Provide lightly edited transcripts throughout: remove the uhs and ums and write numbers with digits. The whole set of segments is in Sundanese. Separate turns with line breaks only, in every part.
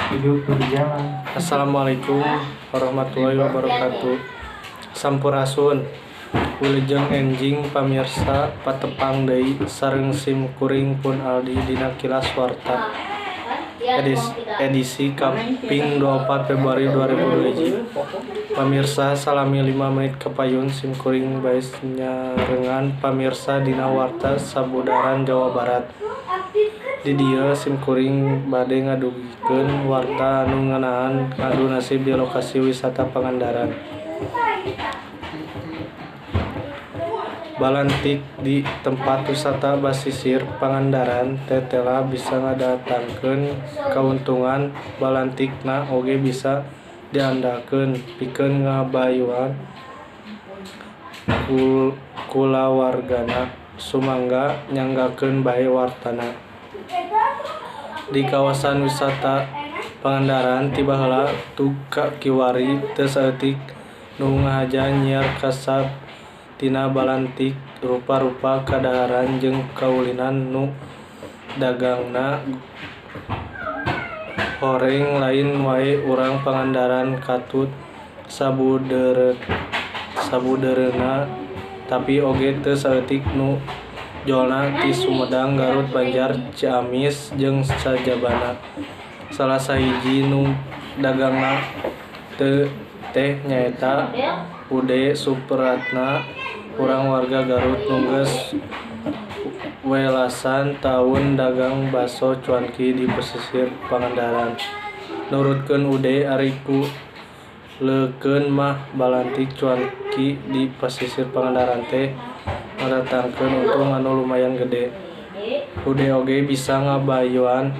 hidup berjalan.
Assalamualaikum warahmatullahi wabarakatuh. Sampurasun wilujeng enjing pamirsa patepang deui sareng sim kuring pun Aldi dina Kilas Warta edisi kaping 24 Februari 2021. Pamirsa salami 5 menit kepayun sim kuring baes nyarengan pamirsa dina Warta Sabudaran Jawa Barat. Di dieu sim kuring bade ngadugikeun warta anu ngeunaan ngadu nasib di lokasi wisata Pangandaran. Balantik di tempat wisata basisir Pangandaran tetela bisa ngadatangkeun kauntungan. Balantikna oge bisa diandalkeun pikeun ngabayuan kulawargana sumangga nyanggakeun bae wartana. Di kawasan wisata Pangandaran tiba heula tug ka kiwari teu saeutik nu ngahaja nyiar kasab tina balantik rupa-rupa kadaharan jeung kaulinan nu dagangna horeng lain wae urang Pangandaran katut sabudeureuna tapi oge teu saeutik nu jolna ti Sumedang, Garut, Banjar, Ciamis jeung sajabana. Salah sahiji nu dagangna teh nyaeta Ude Supratna, urang warga Garut nu geus welasan taun dagang baso cuanki di pesisir Pangandaran. Nurutkeun Ude ari ku leukeun mah balantik cuanki di pesisir Pangandaran teh ngadatangkeun untung anu lumayan gede. Ude oge bisa ngabayuan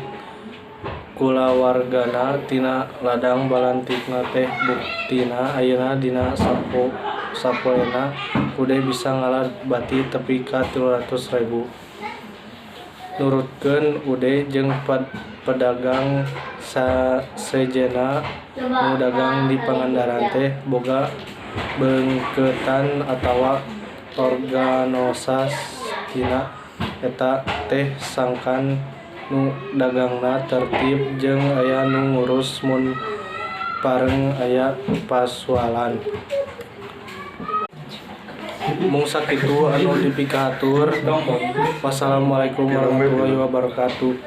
kulawargana tina ladang balantikna teh. Buktina ayeuna dina sapoena Ude bisa ngalah bati tepi ka 300.000. Nurutkeun Ude jeung pedagang sejena nu dagang di Pangandaran teh boga beungkeutan atawa organosas tina eta teh sangkan nu dagangna tertib jeung aya nu ngurus mun pareng aya pasualan. Mung sakitu anu dipikahatur. Wassalamualaikum warahmatullahi wabarakatuh.